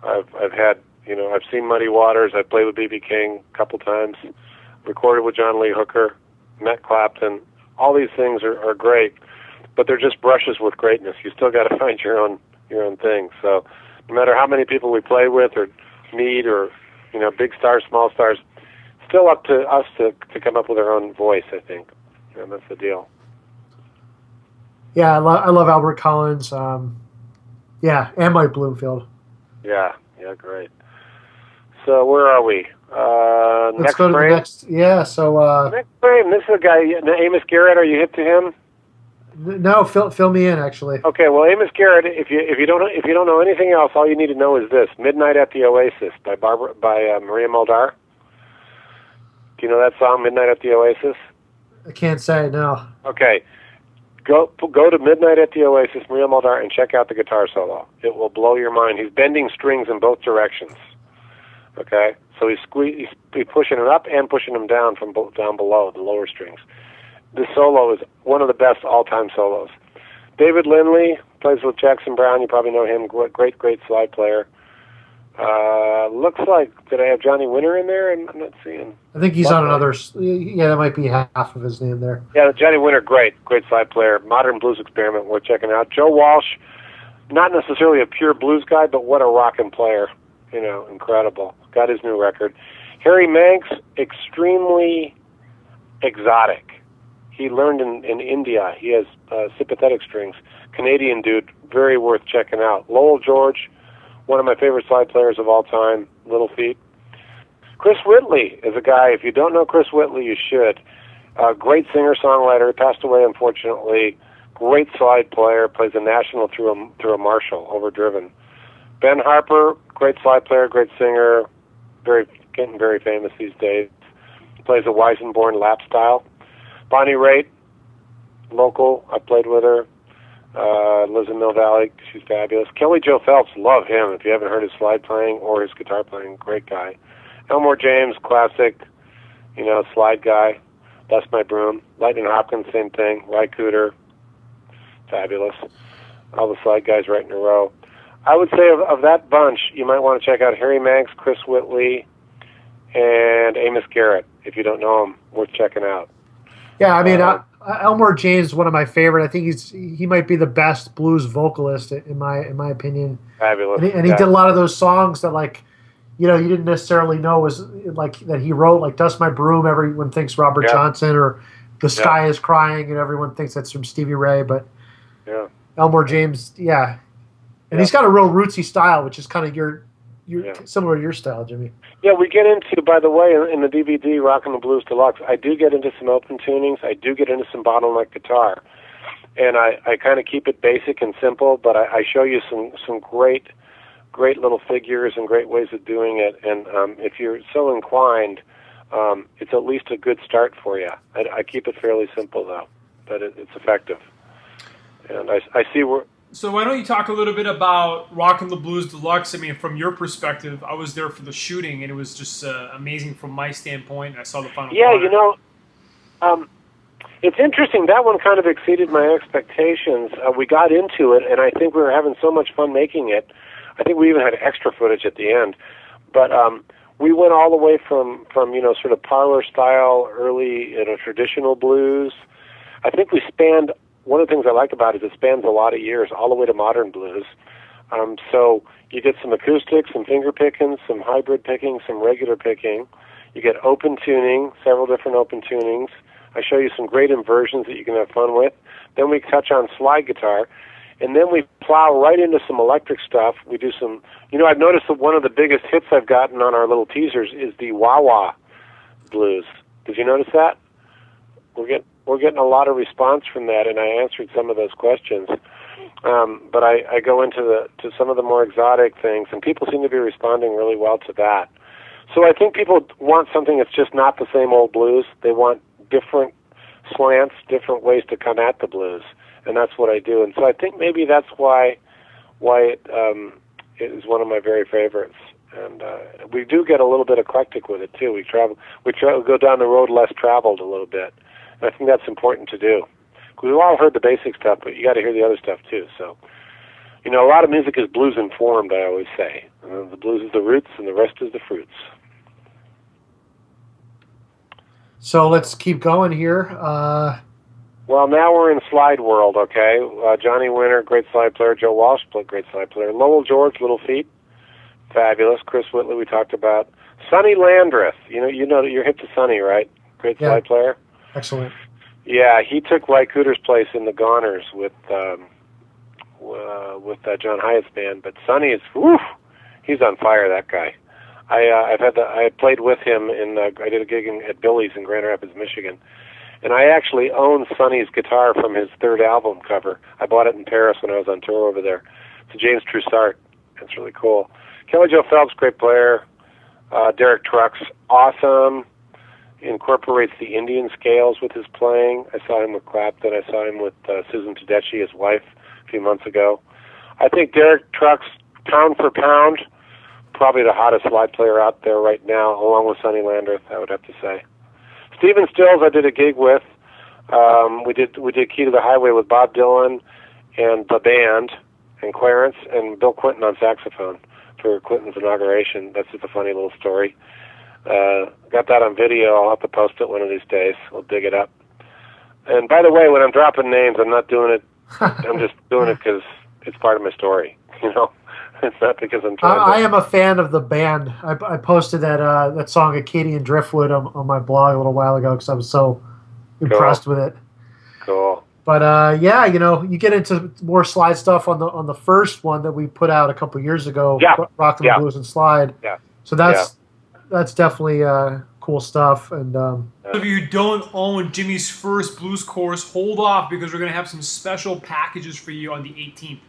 I've had I've seen Muddy Waters. I've played with B.B. King a couple times. Recorded with John Lee Hooker. Met Clapton. All these things are great, but they're just brushes with greatness. You still got to find your own thing. So no matter how many people we play with or meet, or big stars, small stars, still up to us to come up with our own voice, I think. And that's the deal. Yeah, I love Albert Collins. And Mike Bloomfield. Yeah, great. So where are we? Let's next go to frame? the next. Yeah, so next frame. This is a guy, Amos Garrett. Are you hip to him? No, fill me in actually. Okay, well, Amos Garrett. If you don't know anything else, all you need to know is this: "Midnight at the Oasis" by Maria Muldaur. Do you know that song, "Midnight at the Oasis"? I can't say no. Okay, go to "Midnight at the Oasis," Maria Muldaur, and check out the guitar solo. It will blow your mind. He's bending strings in both directions. Okay, so he's pushing it up and pushing them down from down below the lower strings. This solo is one of the best all-time solos. David Lindley plays with Jackson Browne. You probably know him. Great slide player. Looks like, did I have Johnny Winter in there? I'm not seeing. I think he's on another. Yeah, that might be half of his name there. Yeah, Johnny Winter, great slide player. Modern blues experiment worth checking out. Joe Walsh, not necessarily a pure blues guy, but what a rockin' player. Incredible. Got his new record. Harry Manx, extremely exotic. He learned in India. He has sympathetic strings. Canadian dude, very worth checking out. Lowell George, one of my favorite slide players of all time, Little Feat. Chris Whitley is a guy, if you don't know Chris Whitley, you should. Great singer-songwriter, passed away unfortunately. Great slide player, plays a national through a Marshall, Overdriven. Ben Harper, great slide player, great singer, getting very famous these days. Plays a Weisenborn lap style. Bonnie Raitt, local, I played with her. Lives in Mill Valley. She's fabulous. Kelly Joe Phelps, love him. If you haven't heard his slide playing or his guitar playing, great guy. Elmore James, classic, slide guy. That's My Broom. Lightning Hopkins, same thing. Ry Cooder, fabulous. All the slide guys right in a row. I would say of that bunch, you might want to check out Harry Manx, Chris Whitley, and Amos Garrett. If you don't know him, worth checking out. Yeah, I mean, Elmore James is one of my favorite. I think he might be the best blues vocalist in my opinion. Fabulous. And he did a lot of those songs that you didn't necessarily know was that he wrote, like Dust My Broom. Everyone thinks Robert Johnson, or The Sky Is Crying, and everyone thinks that's from Stevie Ray. But Elmore James, and he's got a real rootsy style, which is kind of your similar to your style, Jimmy. Yeah, we get into, by the way, in the DVD, Rockin' the Blues Deluxe, I do get into some open tunings. I do get into some bottleneck guitar. And I kind of keep it basic and simple, but I show you some great little figures and great ways of doing it. And if you're so inclined, it's at least a good start for you. I keep it fairly simple, though, but it's effective. And I see where... So why don't you talk a little bit about Rockin' the Blues Deluxe? I mean, from your perspective, I was there for the shooting, and it was just amazing from my standpoint. I saw the final. Yeah, it's interesting. That one kind of exceeded my expectations. We got into it, and I think we were having so much fun making it. I think we even had extra footage at the end. But we went all the way from sort of parlor style, early traditional blues. I think we spanned. One of the things I like about it is it spans a lot of years, all the way to modern blues. So you get some acoustics, some finger picking, some hybrid picking, some regular picking. You get open tuning, several different open tunings. I show you some great inversions that you can have fun with. Then we touch on slide guitar. And then we plow right into some electric stuff. We do some, I've noticed that one of the biggest hits I've gotten on our little teasers is the wah-wah blues. Did you notice that? We're getting a lot of response from that, and I answered some of those questions. But I go into some of the more exotic things, and people seem to be responding really well to that. So I think people want something that's just not the same old blues. They want different slants, different ways to come at the blues, and that's what I do. And so I think maybe that's why it is one of my very favorites. And we do get a little bit eclectic with it too. We go down the road less traveled a little bit. I think that's important to do. We've all heard the basic stuff, but you got to hear the other stuff too. So, a lot of music is blues informed, I always say. The blues is the roots, and the rest is the fruits. So let's keep going here. Well, now we're in slide world, okay? Johnny Winter, great slide player. Joe Walsh, great slide player. Lowell George, Little Feat, fabulous. Chris Whitley, we talked about. Sonny Landreth, you're hip to Sonny, right? Great slide player. Excellent. Yeah, he took Ry Cooder's place in the Goners with John Hyatt's band. But Sonny is, he's on fire. That guy. I played with him I did a gig at Billy's in Grand Rapids, Michigan, and I actually own Sonny's guitar from his third album cover. I bought it in Paris when I was on tour over there. It's a James Trussart. It's really cool. Kelly Joe Phelps, great player. Derek Trucks, awesome. Incorporates the Indian scales with his playing. I saw him with Clapton. I saw him with Susan Tedeschi, his wife, a few months ago. I think Derek Trucks, pound for pound, probably the hottest slide player out there right now, along with Sonny Landreth, I would have to say. Stephen Stills, I did a gig with. We did Key to the Highway with Bob Dylan and the band, and Clarence, and Bill Clinton on saxophone for Clinton's inauguration. That's just a funny little story. Got that on video. I'll have to post it one of these days. We'll dig it up. And by the way, when I'm dropping names, I'm not doing it. I'm just doing it because it's part of my story. You know, it's not because I'm trying. I am a fan of the band. I posted that song Acadian Driftwood on my blog a little while ago because I was so impressed with it. Cool. But yeah, you know, you get into more slide stuff on the first one that we put out a couple years ago. Yeah. Rock and Blues and Slide. Yeah. So that's definitely cool stuff. And if you don't own Jimmy's first blues course, hold off because we're going to have some special packages for you on the 18th.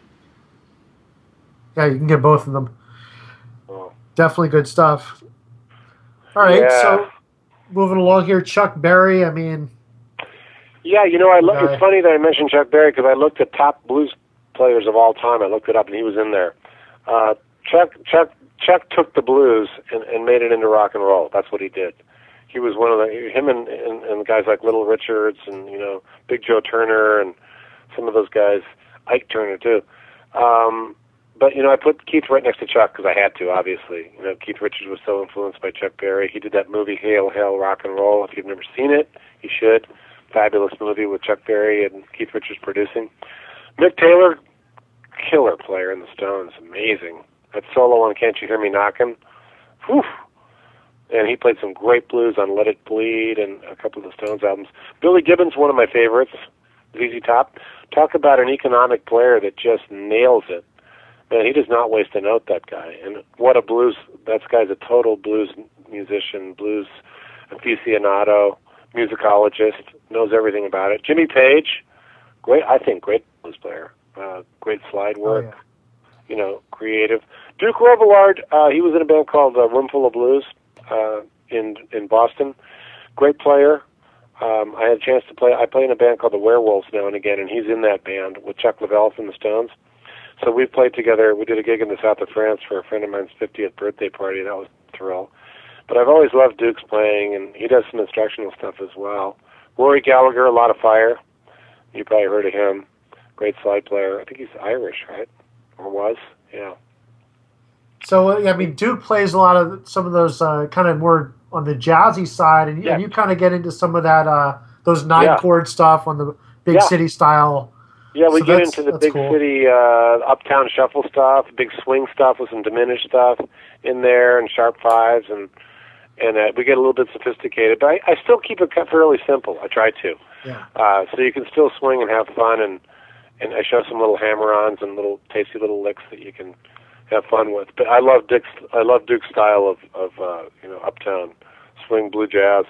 Yeah, you can get both of them. Oh. Definitely good stuff. All right, Yeah. so moving along here, Chuck Berry. I mean, yeah, you know, it's funny that I mentioned Chuck Berry because I looked at top blues players of all time. I looked it up, and he was in there. Chuck took the blues and made it into rock and roll. That's what he did. He was one of him and guys like Little Richards and, you know, Big Joe Turner and some of those guys, Ike Turner too. But, you know, I put Keith right next to Chuck because I had to, obviously. You know, Keith Richards was so influenced by Chuck Berry. He did that movie, Hail, Hail, Rock and Roll. If you've never seen it, you should. Fabulous movie with Chuck Berry and Keith Richards producing. Mick Taylor, killer player in the Stones. Amazing. That solo on Can't You Hear Me Knockin'? Whew. And he played some great blues on Let It Bleed and a couple of the Stones albums. Billy Gibbons, one of my favorites. ZZ Top. Talk about an economic player that just nails it. Man, he does not waste a note, that guy. And what a blues, that guy's a total blues musician, blues aficionado, musicologist, knows everything about it. Jimmy Page, great blues player. Great slide work, you know, creative. Duke Robillard, he was in a band called Roomful of Blues in Boston. Great player. I had a chance to play. I play in a band called the Werewolves now and again, and he's in that band with Chuck Leavell from the Stones. So we played together. We did a gig in the south of France for a friend of mine's 50th birthday party. That was a thrill. But I've always loved Duke's playing, and he does some instructional stuff as well. Rory Gallagher, a lot of fire. You probably heard of him. Great slide player. I think he's Irish, right? Or was? Yeah. So I mean, Duke plays a lot of some of those kind of more on the jazzy side, and you kind of get into some of that those 9-chord stuff on the big city style. Yeah, we so get into the big cool. city uptown shuffle stuff, big swing stuff with some diminished stuff in there, and sharp fives, and we get a little bit sophisticated. But I still keep it fairly simple. I try to. Yeah. So you can still swing and have fun, and I show some little hammer-ons and little tasty little licks that you can have fun with. But I love Duke's style of you know, uptown swing blue jazz.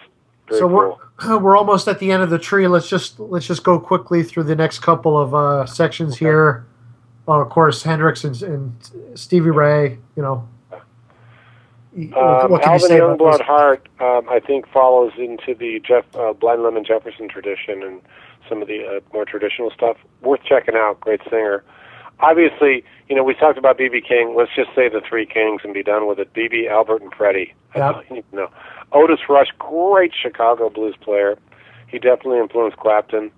Very so cool. we're almost at the end of the tree. Let's just go quickly through the next couple of sections here. Of course, Hendrix and Stevie Ray. You know, what can you Alvin say about Youngblood those? Hart, I think, follows into the Blind Lemon Jefferson tradition and some of the more traditional stuff. Worth checking out. Great singer. Obviously, you know, we talked about B.B. King. Let's just say the three kings and be done with it. B.B., Albert, and Freddie. That's all you need to know. Otis Rush, great Chicago blues player. He definitely influenced Clapton.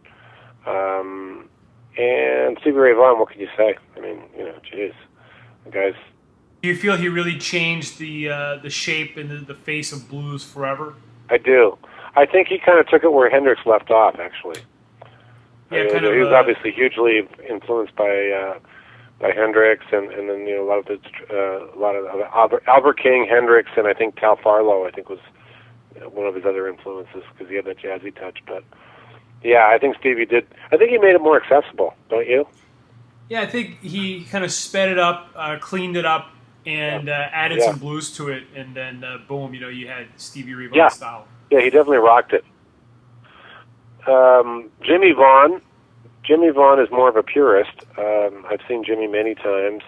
And Stevie Ray Vaughan, what can you say? I mean, you know, geez. The guy's... Do you feel he really changed the shape and the face of blues forever? I do. I think he kind of took it where Hendrix left off, actually. Yeah, he was obviously hugely influenced by Hendrix, and then, you know, a lot of Albert King, Hendrix, and I think Tal Farlow, I think, was one of his other influences because he had that jazzy touch. But yeah, I think Stevie did. I think he made it more accessible, don't you? Yeah, I think he kind of sped it up, cleaned it up, and added some blues to it, and then boom, you know, you had Stevie Ray Vaughan style. Yeah, he definitely rocked it. Jimmy Vaughn is more of a purist. I've seen Jimmy many times.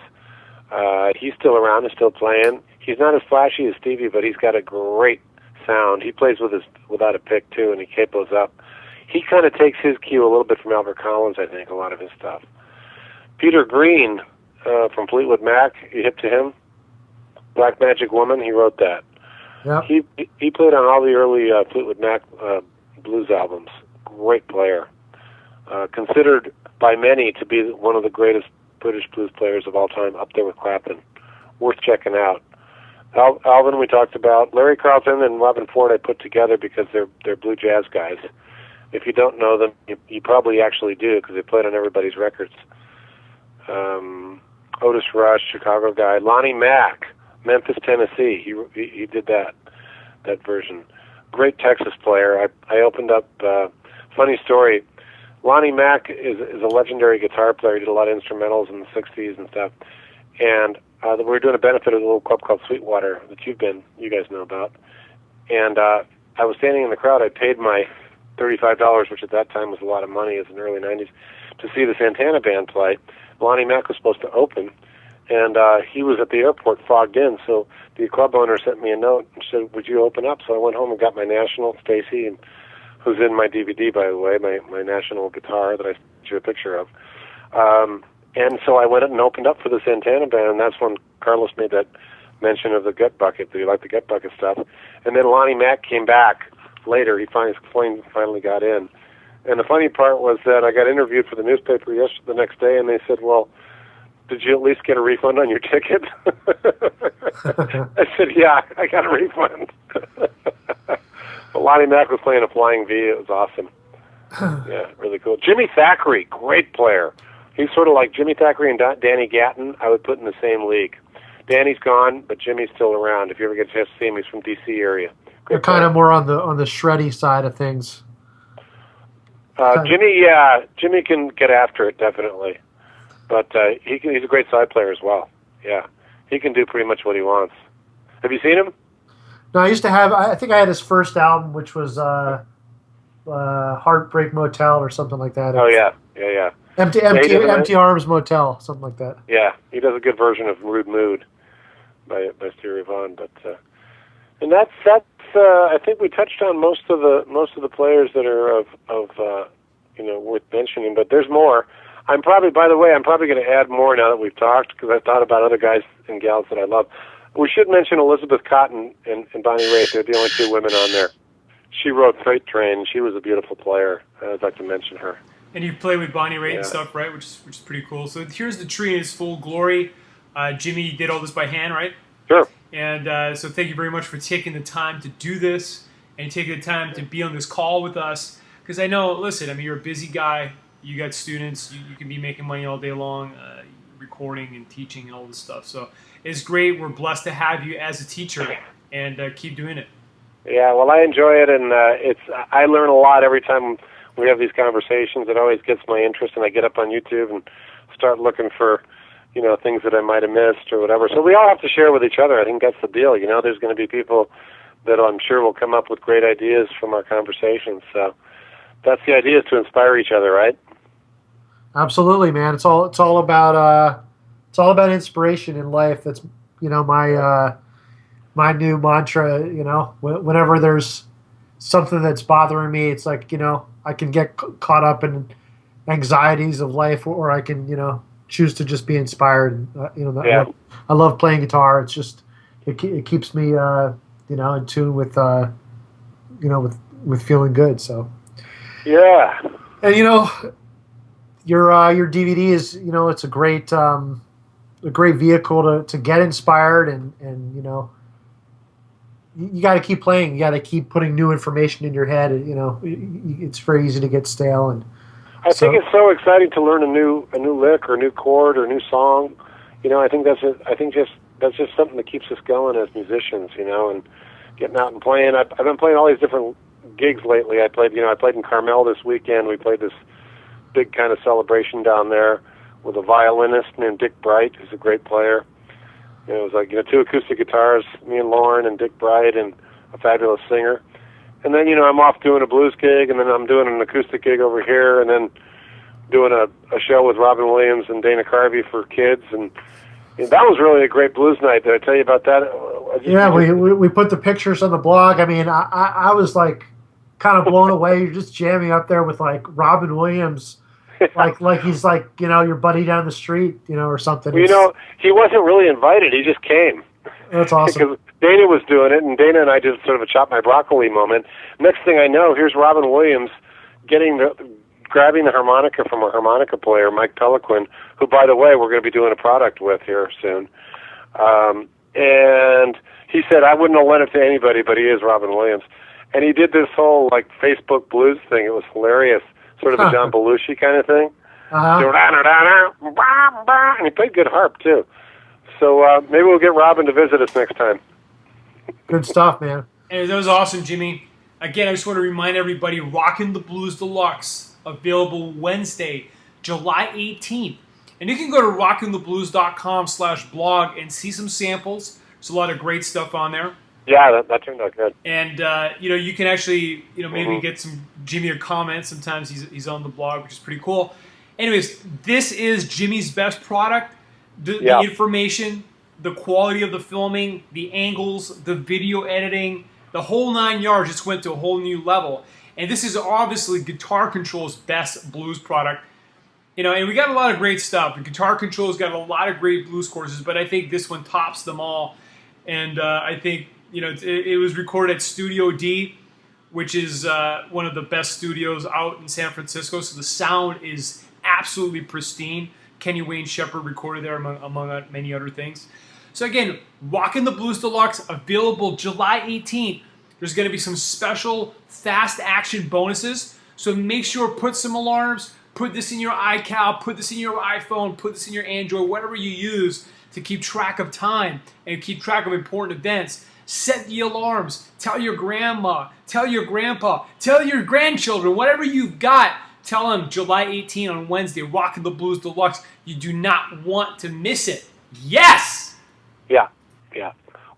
He's still around and still playing. He's not as flashy as Stevie, but he's got a great sound. He plays without a pick too, and he capos up. He kind of takes his cue a little bit from Albert Collins, I think, a lot of his stuff. Peter Green from Fleetwood Mac, you hip to him? Black Magic Woman, he wrote that. Yep. He played on all the early Fleetwood Mac blues albums. Great player. Considered by many to be one of the greatest British blues players of all time, up there with Clapton. Worth checking out. Alvin, we talked about. Larry Carlton and Robin Ford I put together because they're blue jazz guys. If you don't know them, you probably actually do because they played on everybody's records. Otis Rush, Chicago guy. Lonnie Mack, Memphis, Tennessee. He did that version. Great Texas player. I opened up. Funny story. Lonnie Mack is a legendary guitar player. He did a lot of instrumentals in the '60s and stuff. And we were doing a benefit at a little club called Sweetwater that you guys know about. And I was standing in the crowd. I paid my $35, which at that time was a lot of money, as in the early '90s, to see the Santana Band play. Lonnie Mack was supposed to open, and he was at the airport fogged in. So the club owner sent me a note and said, "Would you open up?" So I went home and got my National, Stacy, and who's in my DVD, by the way, my National guitar that I sent you a picture of. And so I went and opened up for the Santana Band, and that's when Carlos made that mention of the Gut Bucket, that he liked the Gut Bucket stuff. And then Lonnie Mack came back later. He finally got in. And the funny part was that I got interviewed for the newspaper the next day, and they said, "Well, did you at least get a refund on your ticket?" I said, "Yeah, I got a refund." But Lonnie Mack was playing a flying V. It was awesome. Yeah, really cool. Jimmy Thackeray, great player. He's sort of like Jimmy Thackeray and Danny Gatton. I would put in the same league. Danny's gone, but Jimmy's still around. If you ever get a chance to see him, he's from D.C. area. They're kind of more on the shreddy side of things. Jimmy can get after it, definitely. But he's a great side player as well. Yeah, he can do pretty much what he wants. Have you seen him? No, I used to have. I think I had his first album, which was Heartbreak Motel or something like that. Oh yeah. Empty Arms Motel, something like that. Yeah, he does a good version of Rude Mood by Stevie Vaughan. But and that's I think we touched on most of the players that are of worth mentioning. But there's more. I'm probably going to add more now that we've talked, because I've thought about other guys and gals that I love. We should mention Elizabeth Cotten and Bonnie Raitt. They're the only two women on there. She wrote Freight Train. She was a beautiful player. I'd like to mention her. And you play with Bonnie Raitt and stuff, right? Which is pretty cool. So here's the tree in its full glory. Jimmy did all this by hand, right? Sure. And so thank you very much for taking the time to do this and taking the time to be on this call with us. Because I know, listen, I mean, you're a busy guy. You got students. You can be making money all day long, recording and teaching and all this stuff. So it's great. We're blessed to have you as a teacher, and keep doing it. Yeah, well, I enjoy it, and I learn a lot every time we have these conversations. It always gets my interest, and I get up on YouTube and start looking for, things that I might have missed or whatever. So we all have to share with each other. I think that's the deal. There's going to be people that I'm sure will come up with great ideas from our conversations. So that's the idea, is to inspire each other, right? Absolutely, man. It's all about inspiration in life. That's my new mantra. Whenever there's something that's bothering me, it's like I can get caught up in anxieties of life, or I can choose to just be inspired. I love playing guitar. It's just it keeps me in tune with with feeling good. So yeah, and your DVD is it's a great vehicle to get inspired, and you got to keep playing. You got to keep putting new information in your head. It's very easy to get stale. And I think it's so exciting to learn a new lick or a new chord or a new song. I think that's just something that keeps us going as musicians. And getting out and playing. I've been playing all these different gigs lately. I played in Carmel this weekend. We played this big kind of celebration down there with a violinist named Dick Bright, who's a great player. It was like two acoustic guitars, me and Lauren and Dick Bright, and a fabulous singer. And then I'm off doing a blues gig, and then I'm doing an acoustic gig over here, and then doing a show with Robin Williams and Dana Carvey for kids, and that was really a great blues night. Did I tell you about that? Yeah, we put the pictures on the blog. I mean, I was like kind of blown away. You're just jamming up there with like Robin Williams. Like he's like your buddy down the street, or something. Well, he wasn't really invited. He just came. That's awesome. Because Dana was doing it, and Dana and I did sort of a chop my broccoli moment. Next thing I know, here's Robin Williams grabbing the harmonica from a harmonica player, Mike Peliquin, who, by the way, we're going to be doing a product with here soon. And he said, I wouldn't have lent it to anybody, but he is Robin Williams. And he did this whole like Facebook blues thing. It was hilarious, sort of a John Belushi kind of thing. And he played good harp too. So maybe we'll get Robin to visit us next time. Good stuff, man. And that was awesome, Jimmy. Again, I just want to remind everybody, Rockin' the Blues Deluxe, available Wednesday, July 18th. And you can go to rockintheblues.com/blog and see some samples. There's a lot of great stuff on there. Yeah, that turned out good. And you can actually maybe get some Jimmy a comment. Sometimes he's on the blog, which is pretty cool. Anyways, this is Jimmy's best product. The information, the quality of the filming, the angles, the video editing, the whole 9 yards just went to a whole new level. And this is obviously Guitar Control's best blues product. And we got a lot of great stuff. Guitar Control's got a lot of great blues courses, but I think this one tops them all. And I think it was recorded at Studio D, which is one of the best studios out in San Francisco. So the sound is absolutely pristine. Kenny Wayne Shepherd recorded there, among many other things. So again, Rockin' the Blues Deluxe, available July 18th. There's going to be some special fast action bonuses. So make sure, put some alarms, put this in your iCal, put this in your iPhone, put this in your Android, whatever you use to keep track of time and keep track of important events. Set the alarms. Tell your grandma, tell your grandpa, tell your grandchildren, whatever you've got. Tell them July 18 on Wednesday, Rockin' the Blues Deluxe. You do not want to miss it. Yes! Yeah.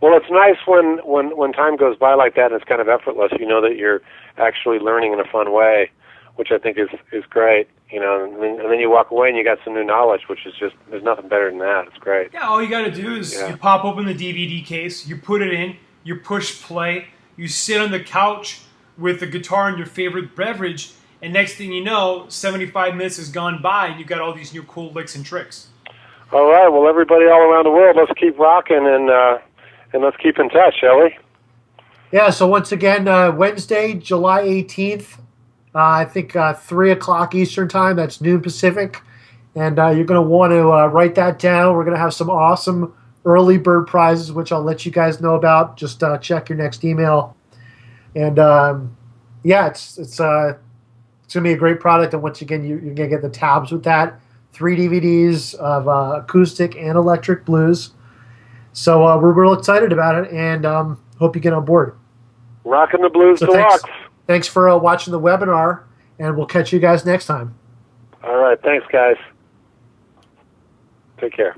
Well, it's nice when time goes by like that and it's kind of effortless. You know that you're actually learning in a fun way, which I think is great. And then you walk away and you got some new knowledge, which is just, there's nothing better than that. It's great. Yeah, all you got to do is you pop open the DVD case, you put it in, you push play, you sit on the couch with the guitar and your favorite beverage, and next thing you know, 75 minutes has gone by and you've got all these new cool licks and tricks. All right, well, everybody all around the world, let's keep rocking and let's keep in touch, shall we? Yeah, so once again, Wednesday, July 18th, I think 3 o'clock Eastern Time, that's noon Pacific, and you're going to want to write that down. We're going to have some awesome early bird prizes, which I'll let you guys know about. Just check your next email. And it's going to be a great product, and once again, you're going to get the tabs with that. 3 DVDs of acoustic and electric blues. So we're real excited about it, and hope you get on board. Rockin' the Blues Deluxe. Thanks for watching the webinar, and we'll catch you guys next time. All right, thanks, guys. Take care.